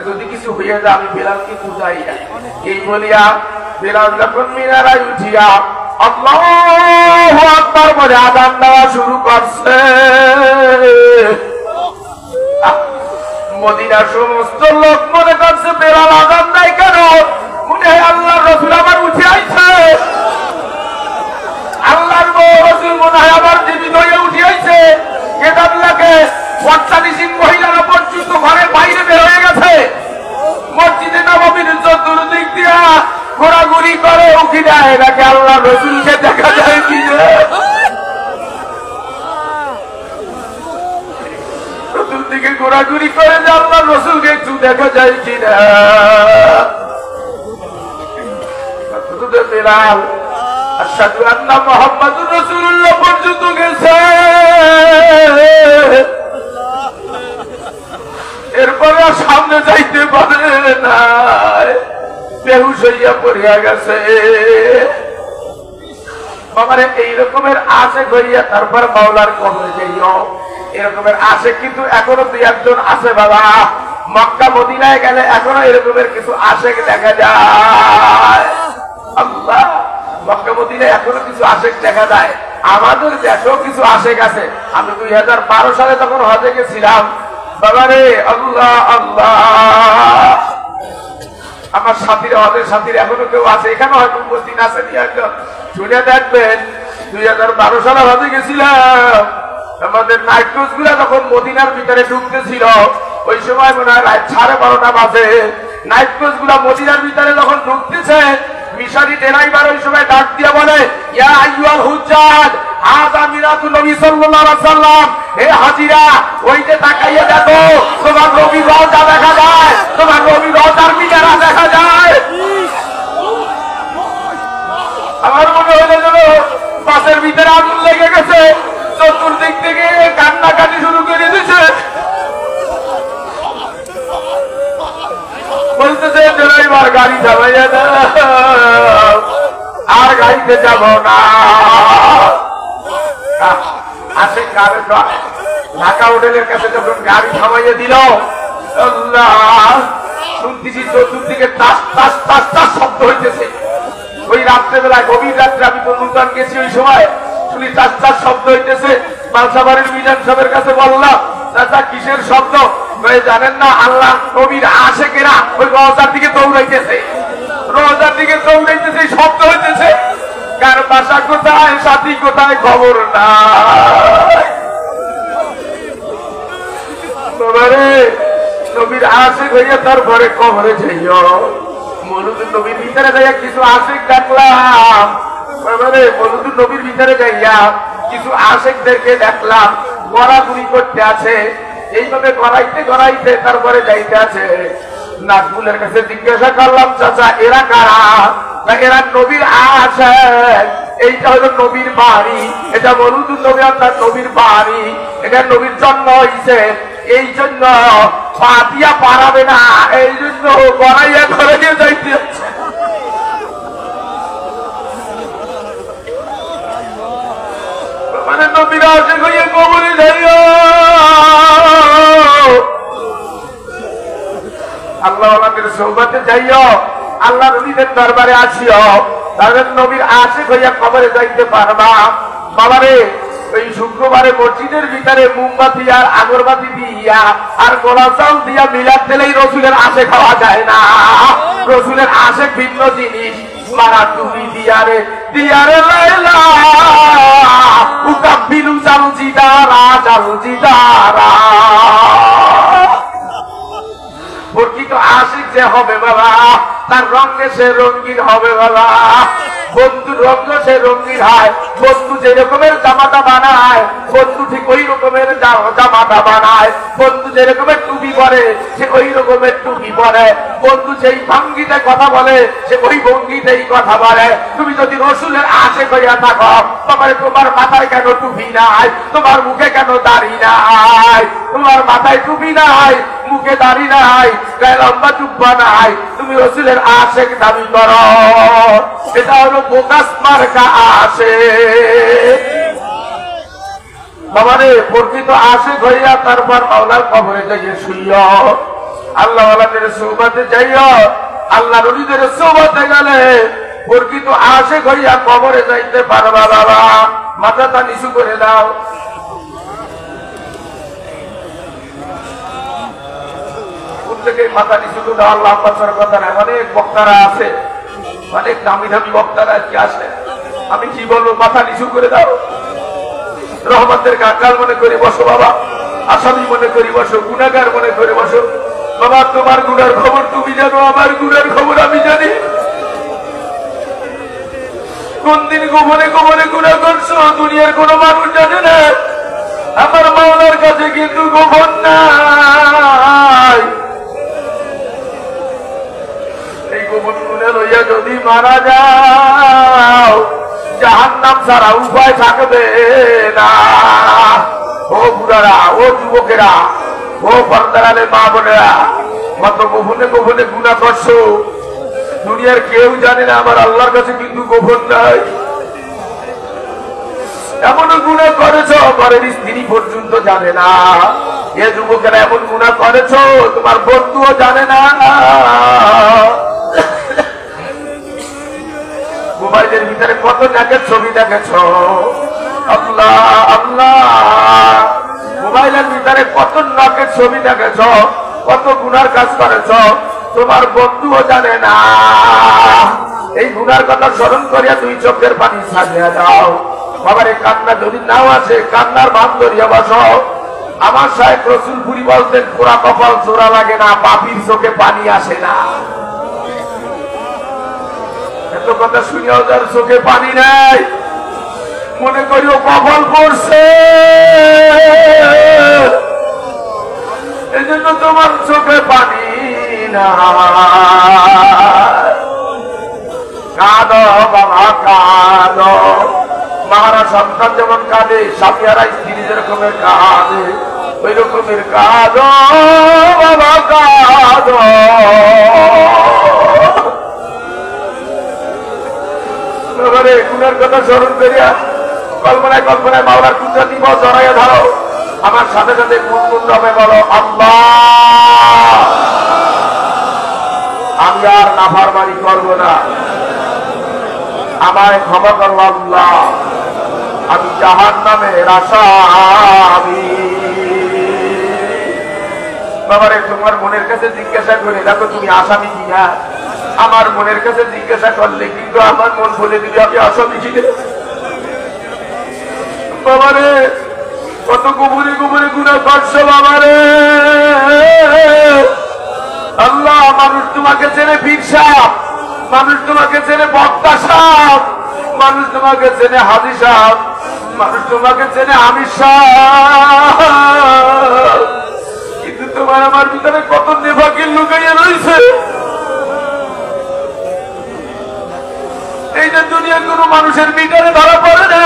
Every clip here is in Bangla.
যদি কিছু হইয়া যায় আমি বেলালকে বুঝাই না। এই বলিয়া বেলাল যখন মিনারায় উঠিয়া আল্লাহু আকবার বলে আযান দেওয়া শুরু করছে, মদিনার সমস্ত লোক মনে করছে বেলাল আযান দেয় কেন, মনে হয় আল্লাহর রাসূল আবার উঠে আইছে, আল্লাহর রাসূল মনে হয় আবার জীবিত হয়ে উঠে আইছে। কেদার লাগে পর্দানিসীন মহিলারা পর্যন্ত ঘরের বাইরে বের হয়ে গেছে, মসজিদে নববীর চতুর্দিক দিয়া ঘোরাঘুরি করে উঠি দেয় নাকি আল্লাহর রাসূলকে দেখা যায় কি, চতুর্দিকে ঘোরাঘুরি করে যে আল্লাহর রাসূলকে একটু দেখা যায় কিনা। বেলাল আশহাদু আন্না মুহাম্মাদুর রাসূলুল্লাহ পর্যন্ত গেছে, এরপরে সামনে যাইতে পারে না, বেহুশ হইয়া পড়িয়া গেছে। বাবারে এই রকমের আশে করিয়া তারপর মাওলার কবরে যাইও, এরকমের আশে কিন্তু এখনো দুই একজন আছে বাবা। মক্কা মদিনায় গেলে এখনো এরকমের কিছু আশেক দেখা যায়। আল্লাহ, মক্কা মদিনায় এখনো কিছু আশেক দেখা যায়। আমাদের দেশেও কিছু আশেক আছে। আমি 2012 সালে তখন হজে গেছিলাম বাবারে, আল্লাহ আল্লাহ, আমার সাথীরা হজের সাথীরা এখনো কেউ আছে এখানে, হয়তো উপস্থিত আছে একজন, শুনে দেখবেন 2012 সালে হজে গেছিলাম। আমাদের নাইট ক্রুজ গুলা যখন মদিনার ভিতরে ঢুকতেছিল ওই সময় মনে হয় রাত 12:30 বাজে। নাইট ক্রুজ গুলা মদিনার ভিতরে যখন ঢুকতেছে মিশরি ড্রাইভার ওই সময় ডাক দিয়ে বলে, ইয়া আইয়ুহাল হুজ্জাজ হাযা মিরাতুন নবী সাল্লাল্লাহু আলাইহি ওয়াসাল্লাম, হে হাজিরা ওইতে তাকাইয়া দেখো তোমার নবী রওজা দেখা যায়, তোমার নবী রওজার মিনারা দেখা যায়। আমার মনে হলো যেন বাসের ভিতরে আগুন লেগে গেছে, চতুর্দিক থেকে কান্নাকাটি শুরু করে দিয়েছে। বলতেছে ড্রাইভার গাড়ি চালাইয়া দাও, আর গাড়িতে যাব না। আসে কারে ঢাকা হোটেলের কাছে যখন গাড়ি থামাইয়া দিল, আল্লাহ শুনতেছি চতুর্দিকে টাস টাস টাস টাস শব্দ হইতেছে। ওই রাত্রেবেলায় গভীর রাত্রে আমি তো নূতন গেছি, ওই সময় শুনি টাস টাস শব্দ হইতেছে। বালসাবাড়ির মিজান সাহেবের কাছে বললাম, চাচা কিসের শব্দ? জানেন না, আল্লাহ নবীর আশেকেরা ওই রওজার দিকে দৌড়াইতেছে, রওজার দিকে দৌড়াইতেছে, শব্দ হইতেছে। কার বাসা কোথায়, সাথী কোথায়, খবর নাই। নবীর আশেক হইয়া তারপরে কবরে যাইও। মৌলুদুর নবীর ভিতরে যাইয়া কিছু আশেক দেখলাম, মৌলুদুর নবীর ভিতরে যাইয়া কিছু আশেকদেরকে দেখলাম গড়াগুড়ি করতে আছে। এইভাবে গড়াইতে গড়াইতে তারপরে যাইতে আছে। নাজমুলের কাছে জিজ্ঞাসা করলাম, চাচা এরা কারা? এরা নবীর আশেক, এইটা হলো নবীর বাড়ি, এটা মৌলুদুর নবী আপনার নবীর বাড়ি, এটা নবীর জন্ম হয়েছে, এই জন্য পা দিয়া পারাবে না, এই জন্য গড়াইয়া ঘরে নিয়ে যাইতে হচ্ছে। মানে নবীর আশেক হইয়া কবরে যাইও। আল্লাহ আমাদের সৌভাগ্যে যাইও, আল্লাহ নবীদের দরবারে আসিও, তাদের নবীর আশেক হইয়া কবরে যাইতে পারবা। বাবারে ওই শুক্রবারে মসজিদের ভিতরে মোমবাতি আর আগরবাতি দিয়া আর গোলা চাল দিয়া মিলাদ দিলেই রসুলের আশেক খাওয়া যায় না। রসুলের আশেক ভিন্ন জিনিস। মারা তুমি দিয়ারে দিয়ারে লাইলা উকাব্বিলু জাল জিদারা জাল জিদারা। প্রকৃত আশিক যে হবে বাবা, তার রঙে সে রঙিন হবে বাবা। বন্ধুর রঙ সে রঙিন হয়। বন্ধু যে রকমের জামাটা বানায়, বন্ধু ঠিক ওই রকমের জামাটা বানায়। বন্ধু যে রকমের টুপি পরে, সে ওই রকমের টুপি পরে। বন্ধু যেই ভঙ্গিতে কথা বলে, সে ওই ভঙ্গিতেই কথা বলে। তুমি যদি রসুলের আশেক হইয়া থাকো, তবে তোমার মাথায় কেন টুপি নাই? তোমার মুখে কেন দাড়ি নাই? তোমার মাথায় টুপি নাই, মুখে দাড়ি নাই, গায়ে লম্বা জুব্বা নাই, তুমি রসুলের আশেক দাবি করো। এটা হলো বোকাস মার্কা আশেক। বাবারে প্রকৃত আশেক হইয়া তারপর মাওলার কবরে যাইয়ে শুইও। আল্লাহ ওয়ালাদের সোহবতে যাইও, আল্লাহ রলিদের সোহবতে গেলে প্রকৃত আশিক হইয়া কবরে যাইতে পারবা বাবা। মাথাটা নিচু করে দাও। প্রত্যেকে মাথা নিচু করে দাও। আল্লাহ বাচ্চার কথা নাই, অনেক বক্তারা আছে, অনেক দামি দামি বক্তারা কি আসে। আমি কি বলবো, মাথা নিচু করে দাও। রহমতের কাকাল মনে করে বসো বাবা, আসামি মনে করি বসো, গুনাহগার মনে করে বসো বাবা। তোমার গুনার খবর তুমি জানো, আমার গুনার খবর আমি জানি। কোন দিন গোপনে গোপনে গুনাহ করছো দুনিয়ার কোন মানুষ জানে না, আমার মাওলার কাছে কিন্তু গোপন নাই। এই গোপন গুনাহ লইয়া যদি মারা যাও, জাহান্নাম ছাড়া উপায় থাকবে না। ও বুড়ারা, ও যুবকেরা, ও পর্দারালে মা বোনেরা, মাত্র গোপনে গোপনে গুনাহ করছো, দুনিয়ার কেউ জানে না, আমার আল্লাহর কাছে কিন্তু গোপন নাই। এমন গুনাহ করেছ ঘরের স্ত্রী পর্যন্ত জানে না। এ যুবকেরা এমন গুনাহ করেছ তোমার বন্ধুও জানে না। মোবাইলের ভিতরে কত নাকের ছবি দেখেছ, আল্লাহ আল্লাহ। মোবাইলের ভিতরে কত নাকের ছবি দেখেছ, কত গুনার কাজ করেছ, তোমার বন্ধুও জানে না। এই গুনার কথা স্মরণ করিয়া তুই চোখের পানি ছাড়িয়া দাও। বাবার এই কান্না যদি নাও আছে, কান্নার ভাব ধরিয়া বসো। আমার সাহেব রসুলপুরি বলতেন, পোড়া কপাল জোড়া লাগে না, পাপির চোখে পানি আসে না। এত কথা শুনিয়াও যার চোখে পানি নাই, মনে করিও কপাল পড়ছে, এই জন্য তোমার চোখে পানি না। কাঁদো বাবা কাঁদো। মারা সন্তান যেমন কাঁদে, স্বামীরা স্ত্রী যেরকমের কাঁদে, ওই রকমের কাঁদো বাবা কাঁদো। গুণের কথা স্মরণ করিয়া কল্পনায় কল্পনায় মাওলার কুদরত দিবস জড়াইয়া ধরো। আমার সাথে সাথে গুনগুন রবে বলো, আল্লাহ আমি আর নাফরমানি করব না, আমায় ক্ষমা করো আল্লাহ, আমি জাহান্নামের আসামি। বাবারে তোমার মনের কাছে জিজ্ঞাসা করে দেখো তুমি আসামি কিনা। আমার মনের কাছে জিজ্ঞাসা করলে কিন্তু আমার মন বলে দিবে আমি আসামি কিনে। বাবারে কত গোবরে গোবরে গুনাহ করছো বাবারে। আল্লাহ মানুষ তোমাকে চেনে পীর সাহেব, মানুষ তোমাকে চেনে বক্তা সাহেব, মানুষ তোমাকে চেনে হাজী সাহেব, মানুষ তোমাকে চেনে আমির সাহেব, কিন্তু তোমার আমার ভিতরে কত নেফাকির লুকাইয়া রয়েছে। এই যে দুনিয়া কোনো মানুষের মিটারে ধরা পড়ে না,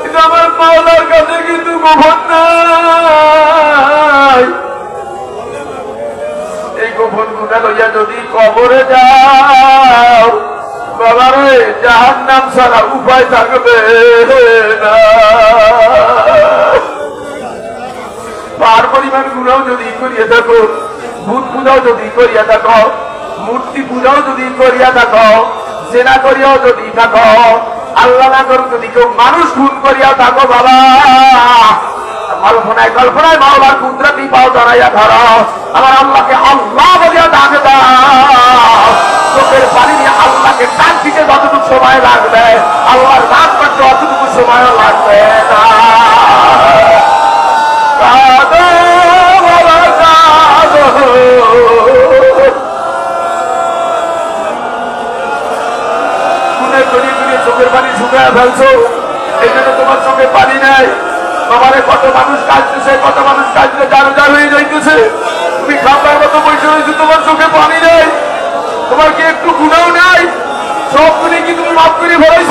কিন্তু আমার মাওলার কাছে কিন্তু গোপন নাই। এই গোপন গুনাহ লইয়া যদি কবরে যাও বাবারে, জাহান্নাম ছাড়া উপায় থাকবে না। পার পরিমাণ গুনাহ যদি করিয়া থাকো, ভূত পূজাও যদি করিয়া থাকো, মূর্তি পূজাও যদি করিয়া থাকো, জেনা করিয়াও যদি থাকো, আল্লাহ না করুক যদি কেউ মানুষ খুন করিয়া থাকো বাবা, কল্পনায় কল্পনায় মাওলার কুদরতি পাও ধরাইয়া ধরো। আমার আল্লাহকে আল্লাহ বলিয়া ডাকে দাও। চোখের পানি নিয়ে আল্লাহকে ডাক দিতে যতটুকু সময় লাগবে, আল্লাহর নাম করতে অতটুকু সময় লাগবে না। কাঁদো বাবা কাঁদো, চোখের পানি শুকিয়ে ফেলছো, এই জন্য তোমার চোখে পানি নেই। তোমার কত মানুষ কাঁদতেছে, কত মানুষ কাঁদতে জার জার হয়ে যাইতেছে, তুমি খাবার মতো বসে রয়েছে, তোমার চোখে পানি নেই। তোমার কি একটু গুনাহ নাই? সব গুলি কি তুমি মাফ করে ফেলাইছ?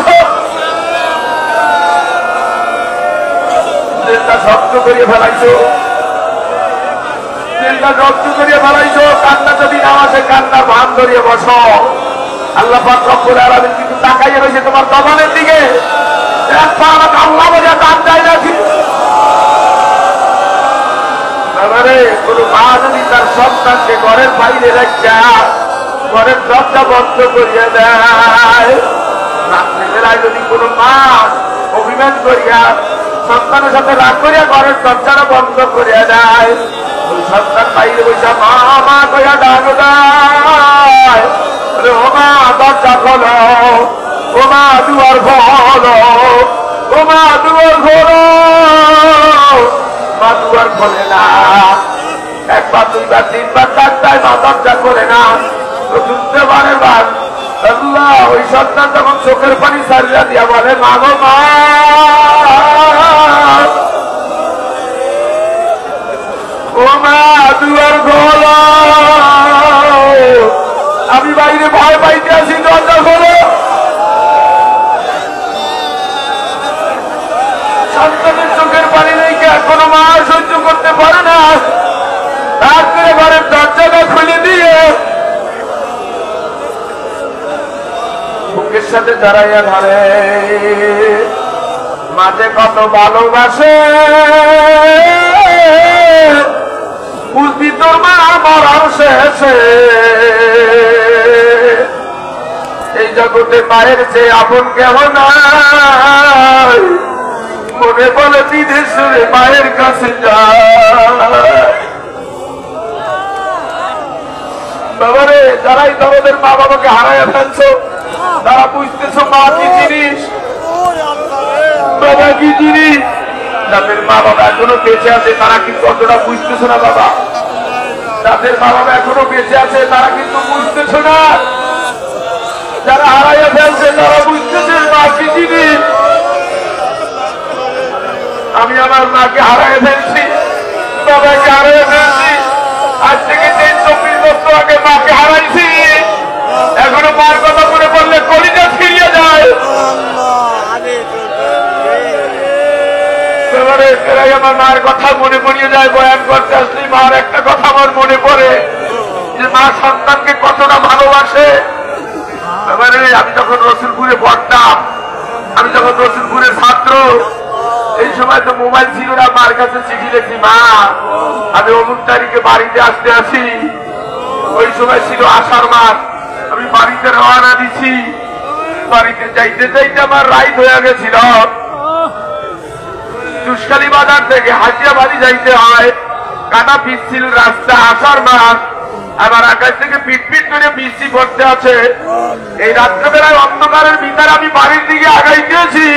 দিলটা শক্ত করিয়ে ফেলাইছো, দিলটা শক্ত করিয়ে ফেলাইছো। কান্না যদি না আসে, কান্নার ভান ধরিয়ে বসো। আল্লাহ পাক রব্বুল আলামিন কিন্তু তাকাইয়া রয়েছে তোমার জবানের দিকে। আল্লাহ বলে দান দেয় নাকি? কোন মা যদি তার সব সন্তানকে ঘরের বাইরে রাখা ঘরের দরজা বন্ধ করিয়া দেয়। রাত্রিবেলায় যদি কোনো মা অভিমান করিয়া সন্তানের সাথে রাগ করিয়া ঘরের দরজাটা বন্ধ করিয়া দেয়, ওই সন্তান বাইরে বসে মা মা করিয়া ডাক দেয়, ও মা দরজা খোলো, ও মা দুয়ার খোলো, ও মা দুয়ার খোলো। মা দুয়ার খোলে না, একবার দুইবার তিনবার ডাক্তার মা দরজা খোলে না। চতুর্থবারের বার আল্লাহ ওই সন্তান তখন চোখের পানি ছাড়িয়া দিয়া বলে মা গো মা, ও মা দুয়ার খোলো, আমি বাইরে ভয় পাইতে আছি, দরজা খোলো। সন্তানের চোখের পানি রেখে এখনো মা সহ্য করতে পারে না, তারপরে ঘরের দরজাটা খুলে দিয়ে বুকের সাথে জড়াইয়া ধরে, মাঝে কত ভালোবাসে বুঝবি তোর মা মরার শেষে। এই জগতে মায়ের যে আপন কেহ নাই, মনে বলে বিদেশে মায়ের কাছে যায়। বাবারে, যারাই তোমাদের মা বাবাকে হারাইয়া ফেলছো তারা বুঝতেছো মা কি জিনিস, বাবা কি জিনিস। যাদের মা বাবা এখনো বেঁচে আছে তারা কিন্তু অতটা বুঝতেছো না বাবা, যাদের মা বাবা এখনো বেঁচে আছে তারা কিন্তু বুঝতেছো না, যারা হারাইয়া ফেলছে তারা বুঝতেছে মা কি জিনিস। আমি আমার মাকে হারাইয়া ফেলছি, বাবাকে হারাইয়া ফেলছি, আজ থেকে 24 বছর আগে মাকে হারাইছি, এখনো মার কথা মনে পড়লে কলিজা ফিরিয়ে যায়। আমার মার কথা মনে পড়িয়ে যায়, বয়ান করতে আসলে মার একটা কথা আমার মনে পড়ে যে মা সন্তানকে কতটা ভালোবাসে। এবারে আমি যখন রসুলপুরে পড়তাম, আমি যখন রসুলপুরের ছাত্র, এই সময় তো মোবাইল ছিল না, মার কাছে চিঠি লিখি, মা আমি অমুক তারিখে বাড়িতে আসতে আসি। ওই সময় ছিল আষাঢ় মাস, আমি বাড়িতে রওনা দিছি, বাড়িতে যাইতে যাইতে আমার রাইত হয়ে গেছিল। চুষকালি বাজার থেকে হাজিয়া বাড়ি যাইতে হয়, কাটা পিচ্ছিল রাস্তা, আষাঢ় মাস, আমার আকাশ থেকে পিটপিট করে বৃষ্টি পড়তে আছে। এই রাত্রেবেলায় অন্ধকারের ভিতরে আমি বাড়ির দিকে আগাইতেছি,